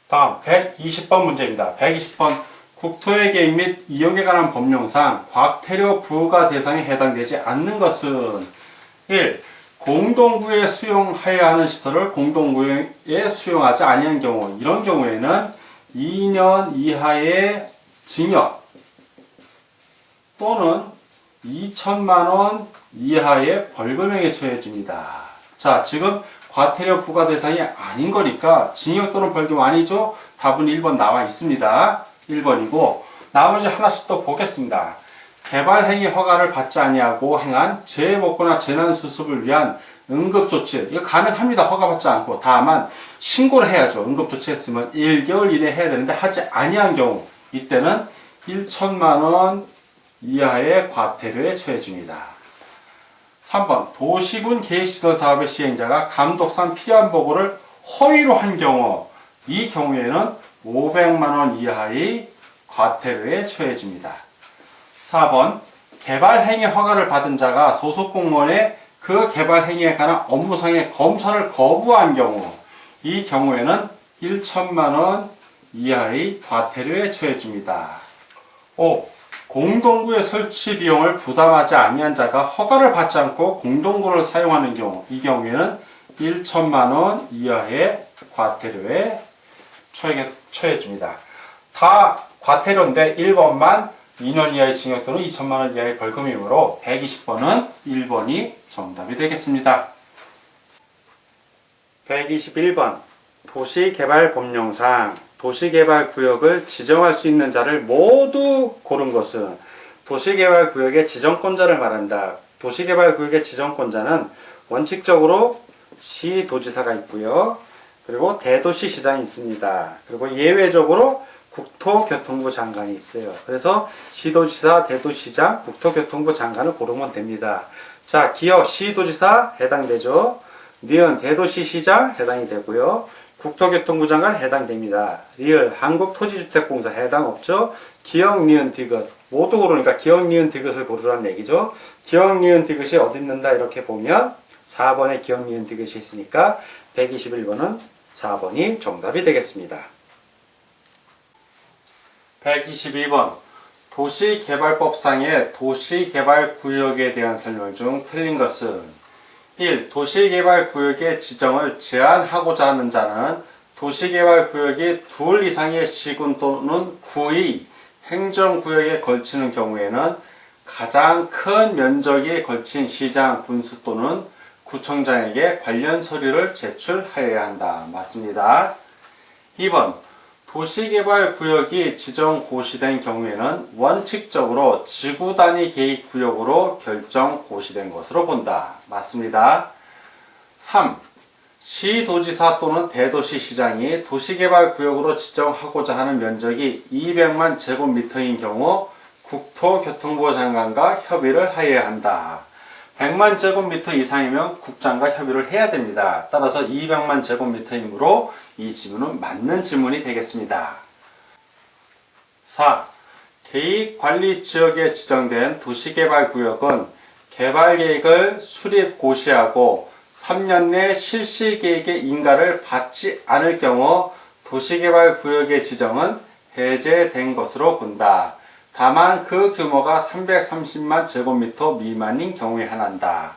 다음 120번 문제입니다. 120번 국토의 개입 및 이용에 관한 법령상 과태료 부과 대상에 해당되지 않는 것은 1. 공동구에 수용하여야 하는 시설을 공동구에 수용하지 아니한 경우, 이런 경우에는 2년 이하의 징역 또는 2천만 원 이하의 벌금형에 처해집니다. 자, 지금 과태료 부과 대상이 아닌 거니까 징역 또는 벌금 아니죠? 답은 1번 나와 있습니다. 1번이고 나머지 하나씩 또 보겠습니다. 개발행위 허가를 받지 아니하고 행한 재해 복구나 재난 수습을 위한 응급조치, 이거 가능합니다. 허가받지 않고. 다만 신고를 해야죠. 응급조치 했으면 1개월 이내에 해야 되는데 하지 아니한 경우, 이때는 1천만 원 이하의 과태료에 처해집니다. 3번 도시군 계획시설 사업의 시행자가 감독상 필요한 보고를 허위로 한 경우, 이 경우에는 500만 원 이하의 과태료에 처해집니다. 4번 개발행위 허가를 받은 자가 소속 공무원의 그 개발행위에 관한 업무상의 검사를 거부한 경우, 이 경우에는 1천만 원 이하의 과태료에 처해집니다. 5. 공동구의 설치 비용을 부담하지 아니한 자가 허가를 받지 않고 공동구를 사용하는 경우, 이 경우에는 1천만 원 이하의 과태료에 처해집니다. 다 과태료인데 1번만 2년 이하의 징역 또는 2천만 원 이하의 벌금이므로 120번은 1번이 정답이 되겠습니다. 121번 도시개발법령상 도시개발구역을 지정할 수 있는 자를 모두 고른 것은, 도시개발구역의 지정권자를 말합니다. 도시개발구역의 지정권자는 원칙적으로 시도지사가 있고요. 그리고 대도시시장이 있습니다. 그리고 예외적으로 국토교통부 장관이 있어요. 그래서 시도지사, 대도시장, 국토교통부 장관을 고르면 됩니다. 자, 기역 시도지사 해당되죠. 니은 대도시시장 해당이 되고요. 국토교통부 장관 해당됩니다. 리을 한국토지주택공사 해당 없죠. 기역, 니은, 디귿 모두 고르니까 기역, 니은, 디귿을 고르라는 얘기죠. 기역, 니은, 디귿이 어디 있는다 이렇게 보면 4번에 기역, 니은, 디귿이 있으니까 121번은 4번이 정답이 되겠습니다. 122번 도시개발법상의 도시개발구역에 대한 설명 중 틀린 것은 1. 도시개발구역의 지정을 제한하고자 하는 자는 도시개발구역이 둘 이상의 시군 또는 구의 행정구역에 걸치는 경우에는 가장 큰 면적에 걸친 시장, 군수 또는 구청장에게 관련 서류를 제출하여야 한다. 맞습니다. 2번 도시개발구역이 지정 고시된 경우에는 원칙적으로 지구단위 계획구역으로 결정 고시된 것으로 본다. 맞습니다. 3. 시도지사 또는 대도시시장이 도시개발구역으로 지정하고자 하는 면적이 200만 제곱미터인 경우 국토교통부 장관과 협의를 하여야 한다. 100만 제곱미터 이상이면 국장과 협의를 해야 됩니다. 따라서 200만 제곱미터이므로 이 지문은 맞는 지문이 되겠습니다. 4. 계획관리지역에 지정된 도시개발구역은 개발계획을 수립 고시하고 3년 내 실시계획의 인가를 받지 않을 경우 도시개발구역의 지정은 해제된 것으로 본다. 다만 그 규모가 330만 제곱미터 미만인 경우에 한한다.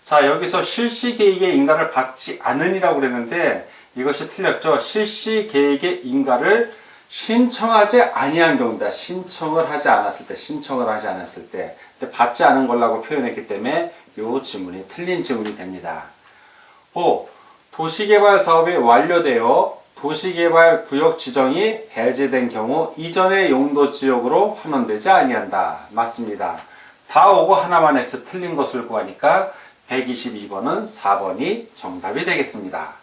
자, 여기서 실시계획의 인가를 받지 않으니라고 그랬는데 이것이 틀렸죠. 실시계획의 인가를 신청하지 아니한 경우입니다. 신청을 하지 않았을 때 받지 않은 걸라고 표현했기 때문에 이 지문이 틀린 지문이 됩니다. 5. 도시개발 사업이 완료되어 도시개발구역 지정이 해제된 경우 이전의 용도지역으로 환원되지 아니한다. 맞습니다. 다 오고 하나만 X 틀린 것을 구하니까 122번은 4번이 정답이 되겠습니다.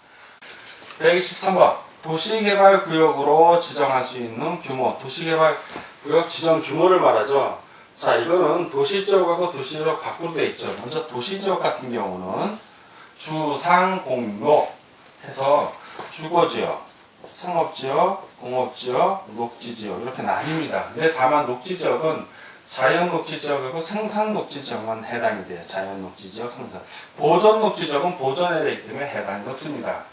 123번 도시개발구역으로 지정할 수 있는 규모, 도시개발구역 지정 규모를 말하죠. 자, 이거는 도시지역하고 도시지역 밖으로 되어 있죠. 먼저 도시지역 같은 경우는 주상공로 해서 주거지역, 상업지역, 공업지역, 녹지지역 이렇게 나뉩니다. 근데 다만 녹지지역은 자연녹지지역하고 생산녹지지역만 해당이 돼요. 자연녹지지역, 생산. 보전녹지지역은 보전에 되기 때문에 해당이 없습니다.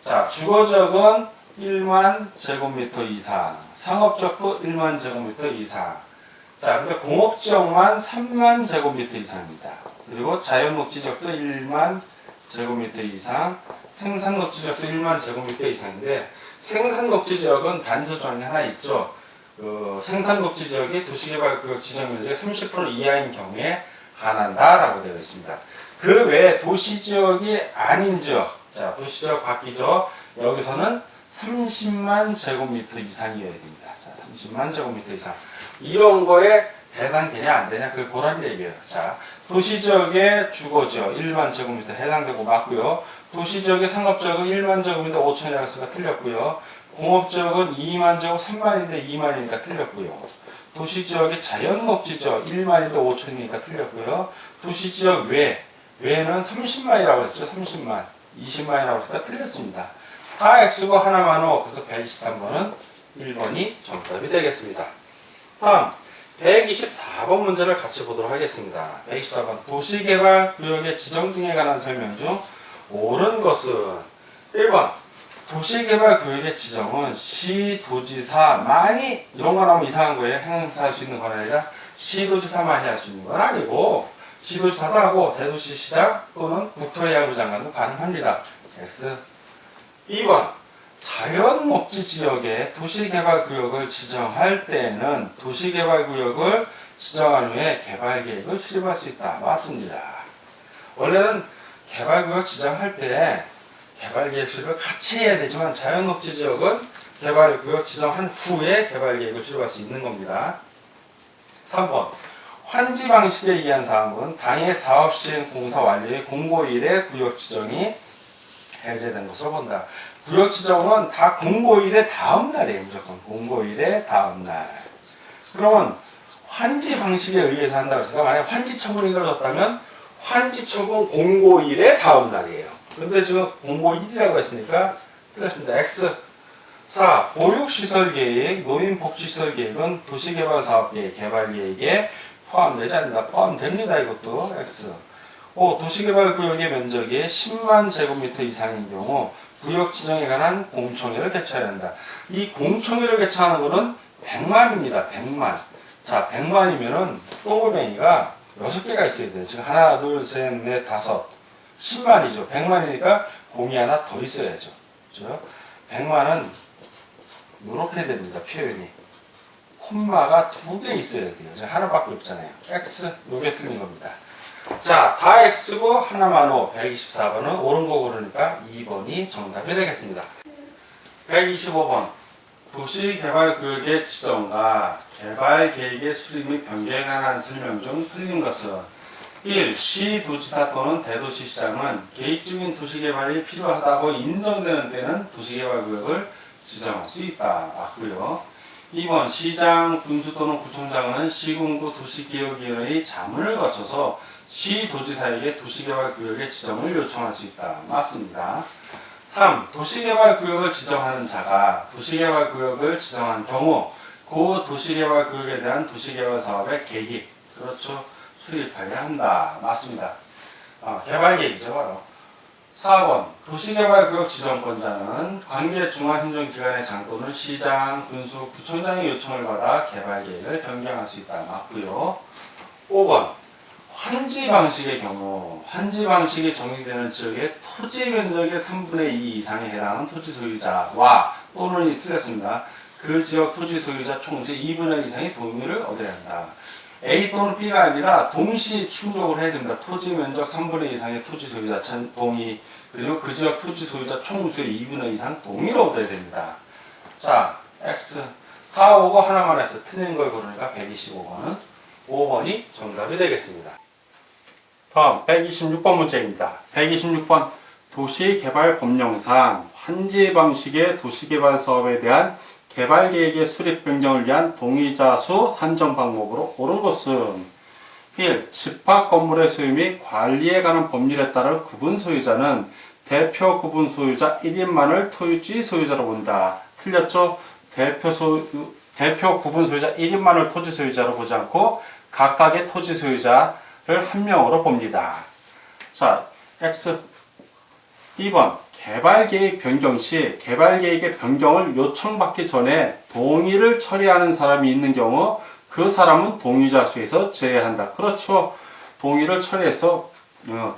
자, 주거지역은 1만 제곱미터 이상, 상업지역도 1만 제곱미터 이상. 자, 근데 공업지역만 3만 제곱미터 이상입니다. 그리고 자연녹지지역도 1만 제곱미터 이상, 생산녹지지역도 1만 제곱미터 이상인데, 생산녹지지역은 단서 조항이 하나 있죠. 생산녹지지역이 도시개발구역 지정면적의 30% 이하인 경우에 한한다라고 되어 있습니다. 그 외에 도시지역이 아닌 지역, 자, 도시지역 바뀌죠. 여기서는 30만 제곱미터 이상이어야 됩니다. 자, 30만 제곱미터 이상. 이런 거에 해당되냐 안 되냐 그걸 보라는 얘기예요. 자, 도시지역의 주거지역 1만 제곱미터 해당되고 맞고요. 도시지역의 상업지역은 1만 제곱미터 5천이라고 해서 틀렸고요. 공업지역은 2만 제곱 3만인데 2만이니까 틀렸고요. 도시지역의 자연녹지지역 1만인데 5천이니까 틀렸고요. 도시지역 외에는 30만이라고 했죠. 30만, 20만이라고 했으니까 틀렸습니다. 다 X고 하나만 O. 그래서 123번은 1번이 정답이 되겠습니다. 다음 124번 문제를 같이 보도록 하겠습니다. 124번 도시개발구역의 지정 등에 관한 설명 중 옳은 것은 1번 도시개발구역의 지정은 시도지사만이 이런 거 나오면 이상한 거예요. 행사할 수 있는 건 아니라 시도지사만이 할 수 있는 건 아니고 시도지사도 하고 대도시시장 또는 국토해양부 장관도 가능합니다. X. 2번 자연녹지지역에 도시개발구역을 지정할 때에는 도시개발구역을 지정한 후에 개발계획을 수립할 수 있다. 맞습니다. 원래는 개발구역 지정할 때 개발계획 수립을 같이 해야 되지만 자연녹지지역은 개발구역 지정한 후에 개발계획을 수립할 수 있는 겁니다. 3번 환지 방식에 의한 사항은 당해 사업시행 공사 완료의 공고일에 구역 지정이 해제된 것으로 본다. 구역 지정은 다 공고일의 다음 날이에요. 무조건 공고일의 다음 날. 그러면 환지 방식에 의해서 한다고 했으니까 만약에 환지 처분이 이루어졌다면 환지 처분 공고일의 다음 날이에요. 근데 지금 공고일이라고 했으니까 틀렸습니다. X. 4. 보육시설계획, 노인복지시설계획은 도시개발사업계획, 개발계획에 포함되지 않는다. 포함됩니다. 이것도 X. 5. 도시개발구역의 면적이 10만 제곱미터 이상인 경우 구역 지정에 관한 공청회를 개최해야 한다. 이 공청회를 개최하는 것은 100만입니다. 100만. 자, 100만이면은 동글뱅이가 6개가 있어야 돼요. 지금 하나, 둘, 셋, 넷, 다섯. 10만이죠. 100만이니까 공이 하나 더 있어야죠. 그죠? 100만은 이렇게 됩니다. 표현이. 콤마가 2개 있어야 돼요. 지금 하나밖에 없잖아요. X, 요게 틀린 겁니다. 자, 다 X고 하나만 O. 124번은 옳은 거 고르니까 2번이 정답이 되겠습니다. 125번 도시개발구역의 지정과 개발계획의 수립 및 변경에 관한 설명 중 틀린 것은 1. 시도지사 또는 대도시시장은 계획적인 도시개발이 필요하다고 인정되는 때는 도시개발구역을 지정할 수 있다. 맞고요. 2번 시장, 군수 또는 구청장은 시군구 도시개혁위원회의 자문을 거쳐서 시도지사에게 도시개발구역의 지정을 요청할 수 있다. 맞습니다. 3. 도시개발구역을 지정하는 자가 도시개발구역을 지정한 경우 그 도시개발구역에 대한 도시개발사업의 계획, 그렇죠, 수립하여야 한다. 맞습니다. 개발계획이죠. 바로. 4번 도시개발구역 지정권자는 관계 중앙행정기관의 장 또는 시장, 군수, 구청장의 요청을 받아 개발계획을 변경할 수 있다. 맞고요. 5번 환지 방식의 경우 환지 방식이 정의되는 지역의 토지 면적의 3분의 2 이상에 해당하는 토지 소유자와 또는 이 틀렸습니다. 그 지역 토지 소유자 총수의 2분의 1 이상의 동의를 얻어야 한다. A 또는 B가 아니라 동시 충족을 해야 됩니다. 토지 면적 3분의 2 이상의 토지 소유자 동의, 그리고 그 지역 토지 소유자 총수의 2분의 1 이상 동의를 얻어야 됩니다. 자, X. 다 오고 하나만 해서 틀린 걸 고르니까 125번은 5번이 정답이 되겠습니다. 다음 126번 문제입니다. 126번 도시개발법령상 환지 방식의 도시개발 사업에 대한 개발계획의 수립 변경을 위한 동의자 수 산정 방법으로 옳은 것은 1. 집합건물의 소유 및 관리에 관한 법률에 따른 구분 소유자는 대표 구분 소유자 1인만을 토지 소유자로 본다. 틀렸죠? 대표 구분 소유자 1인만을 토지 소유자로 보지 않고 각각의 토지 소유자를 한 명으로 봅니다. 자, X. 2번 개발계획 변경 시 개발계획의 변경을 요청받기 전에 동의를 처리하는 사람이 있는 경우 그 사람은 동의자 수에서 제외한다. 그렇죠. 동의를 처리해서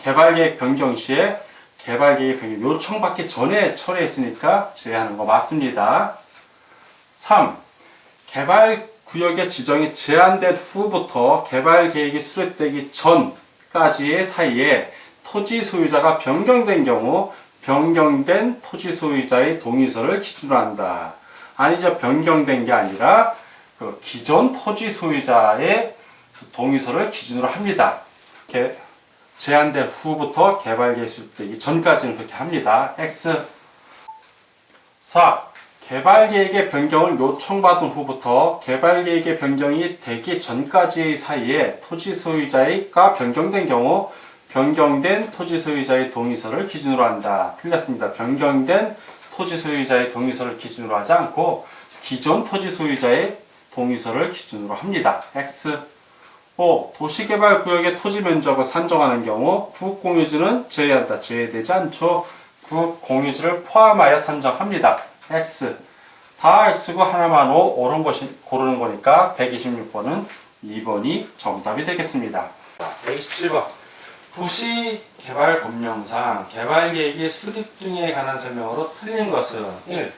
개발계획 변경 시에 개발계획 변경 요청받기 전에 처리했으니까 제외하는 거 맞습니다. 3. 개발구역의 지정이 제한된 후부터 개발계획이 수립되기 전까지의 사이에 토지 소유자가 변경된 경우 변경된 토지 소유자의 동의서를 기준으로 한다. 아니죠. 변경된 게 아니라 그 기존 토지 소유자의 동의서를 기준으로 합니다. 제한된 후부터 개발계획 수립되기 전까지는 그렇게 합니다. X. 4. 개발계획의 변경을 요청받은 후부터 개발계획의 변경이 되기 전까지의 사이에 토지 소유자가 변경된 경우 변경된 토지 소유자의 동의서를 기준으로 한다. 틀렸습니다. 변경된 토지 소유자의 동의서를 기준으로 하지 않고 기존 토지 소유자의 동의서를 기준으로 합니다. X. 5. 도시개발구역의 토지 면적을 산정하는 경우 국공유지는 제외한다. 제외되지 않죠. 국공유지를 포함하여 산정합니다. X. 다 X고 하나만 O 옳은 것이 고르는 거니까 126번은 2번이 정답이 되겠습니다. 127번. 도시개발법령상 개발계획의 수립 등에 관한 설명으로 틀린 것은 1.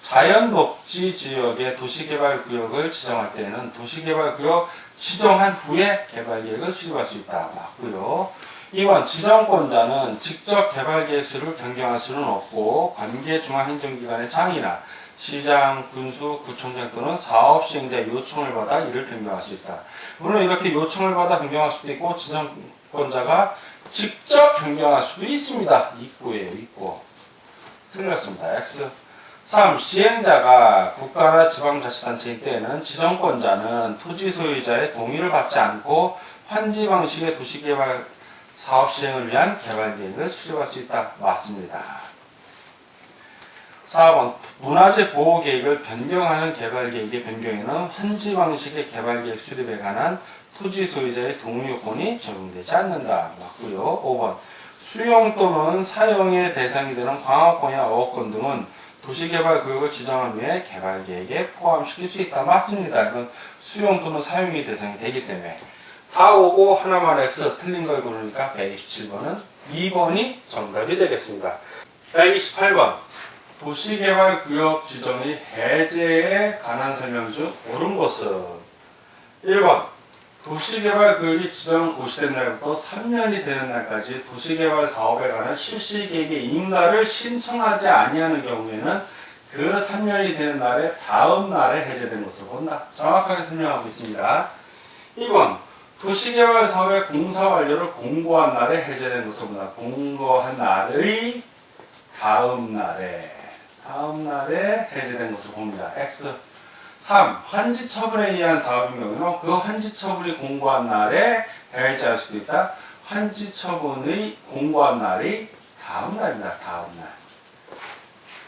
자연녹지지역의 도시개발구역을 지정할 때에는 도시개발구역 지정한 후에 개발계획을 수립할 수 있다. 맞고요. 2번 지정권자는 직접 개발계획수를 변경할 수는 없고 관계중앙행정기관의 장이나 시장, 군수, 구청장 또는 사업시행자의 요청을 받아 이를 변경할 수 있다. 물론 이렇게 요청을 받아 변경할 수도 있고 지정권자가 직접 변경할 수도 있습니다. 있고예요. 있고. 틀렸습니다. X. 3. 시행자가 국가나 지방자치단체일 때에는 지정권자는 토지 소유자의 동의를 받지 않고 환지 방식의 도시개발 사업 시행을 위한 개발계획을 수립할 수 있다. 맞습니다. 4번 문화재 보호계획을 변경하는 개발계획의 변경에는 환지 방식의 개발계획 수립에 관한 토지 소유자의 동의 요건이 적용되지 않는다. 맞고요. 5번 수용 또는 사용의 대상이 되는 광화권이나 어업권 등은 도시개발구역을 지정한 후에 개발계획에 포함시킬 수 있다. 맞습니다. 이건 수용 또는 사용의 대상이 되기 때문에 다 오고 하나만 X 틀린 걸 고르니까 127번은 2번이 정답이 되겠습니다. 128번 도시개발구역 지정의 해제에 관한 설명 중 옳은 것은 1번 도시개발구역이 지정 고시된 날부터 3년이 되는 날까지 도시개발 사업에 관한 실시계획의 인가를 신청하지 아니하는 경우에는 그 3년이 되는 날의 다음 날에 해제된 것으로 본다. 정확하게 설명하고 있습니다. 2번 도시개발 사업의 공사 완료를 공고한 날에 해제된 것으로 본다. 공고한 날의 다음 날에 해제된 것으로 봅니다. X. 3. 환지 처분에 의한 사업인 경우는 그 환지 처분이 공고한 날에 해제할 수도 있다. 환지 처분의 공고한 날이 다음 날입니다.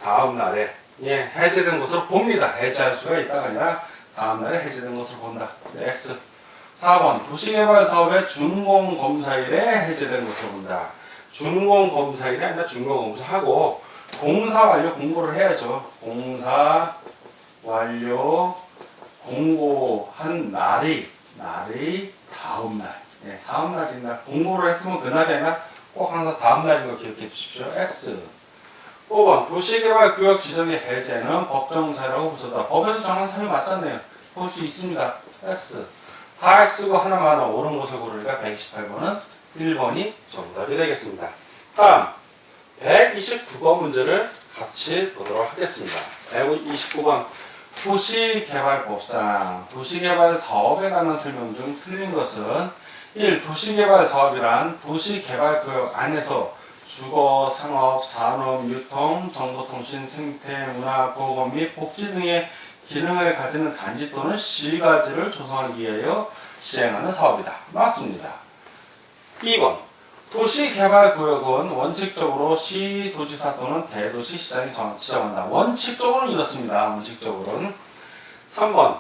다음 날에 해제된 것으로 봅니다. 해제할 수가 있다가 아니라 다음 날에 해제된 것으로 본다. X. 4번 도시개발 사업의 준공검사일에 해제된 것으로 본다. 준공검사일이 아니라 준공검사하고 공사 완료 공고를 해야죠. 공사 완료 공고한 날이 다음 날. 다음 날이나 공고를 했으면 그날이 아니라 꼭 항상 다음 날인 거 기억해 주십시오. X. 5번 도시개발구역 지정의 해제는 법정사유라고 부르다. 법에서 정한 사유 맞잖아요. 볼 수 있습니다. X. 다 X고 하나만 옳은 것을 고르니까 128번은 1번이 정답이 되겠습니다. 다음 129번 문제를 같이 보도록 하겠습니다. 129번 도시개발법상 도시개발 사업에 관한 설명 중 틀린 것은 1. 도시개발 사업이란 도시개발구역 안에서 주거, 상업, 산업, 유통, 정보통신, 생태, 문화, 보건 및 복지 등의 기능을 가지는 단지 또는 시가지를 조성하기 위하여 시행하는 사업이다. 맞습니다. 2번 도시개발구역은 원칙적으로 시도지사 또는 대도시 시장이 지정한다. 원칙적으로는 이렇습니다. 원칙적으로는 3번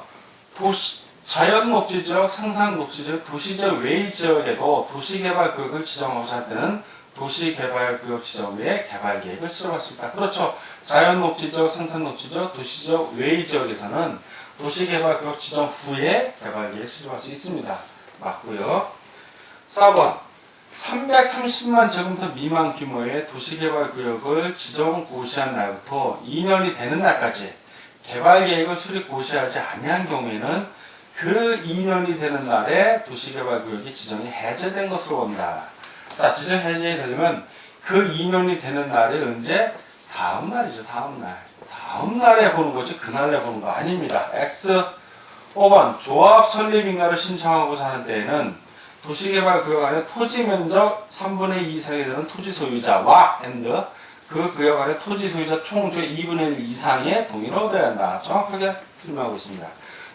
자연녹지지역, 상상녹지지역, 도시지역 외의 지역에도 도시개발구역을 지정하고자 할 때는 도시개발구역 지정 외에 개발계획을 수립할 수 있다. 그렇죠. 자연녹지지역, 생산녹지지역, 도시지역 외의 지역에서는 도시개발구역 지정 후에 개발계획 수립할 수 있습니다. 맞고요. 4번 330만 제곱미터 미만 규모의 도시개발구역을 지정 고시한 날부터 2년이 되는 날까지 개발계획을 수립 고시하지 아니한 경우에는 그 2년이 되는 날에 도시개발구역이 지정이 해제된 것으로 본다. 자, 지정 해제되려면 그 2년이 되는 날이 언제? 다음 날이죠. 다음 날. 다음 날에 보는 거지 그날에 보는 거 아닙니다. X. 5번 조합 설립인가를 신청하고자 하는 때에는 도시개발구역 안에 토지 면적 3분의 2 이상이 되는 토지 소유자와 그 구역 안에 토지 소유자 총수의 2분의 1 이상의 동의를 얻어야 한다. 정확하게 설명하고 있습니다.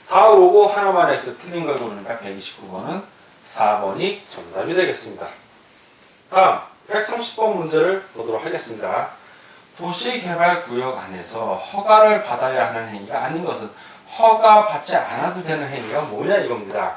다 오고 하나만 X 틀린 걸 고르니까 129번은 4번이 정답이 되겠습니다. 다음 130번 문제를 보도록 하겠습니다. 도시개발구역 안에서 허가를 받아야 하는 행위가 아닌 것은 허가 받지 않아도 되는 행위가 뭐냐 이겁니다.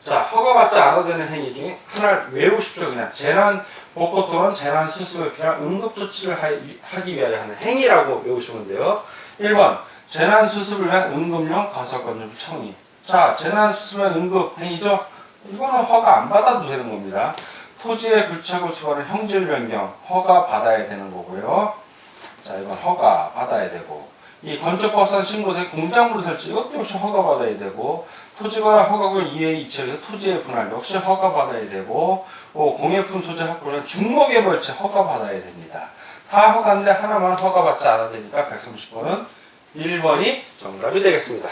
자, 허가받지 않아도 되는 행위 중에 하나를 외우십시오. 그냥 재난복구 또는 재난수습에 필요한 응급조치를 하기 위하여 하는 행위라고 외우시면 돼요. 1번 재난수습을 위한 응급용 가석건조물 청이. 자, 재난수습의 응급 행위죠. 이거는 허가 안 받아도 되는 겁니다. 토지의 불착을 수반하는 형질 변경 허가 받아야 되는 거고요. 자, 이건 허가 받아야 되고, 이 건축법상 신고된 공작물 설치 이것도 역시 허가 받아야 되고, 토지거나 허가구역 이외의 이체에서 토지의 분할 역시 허가 받아야 되고, 공예품 소재 확보는 중목의 벌채 허가 받아야 됩니다. 다 허가인데 하나만 허가 받지 않아도 되니까 130번은 1번이 정답이 되겠습니다.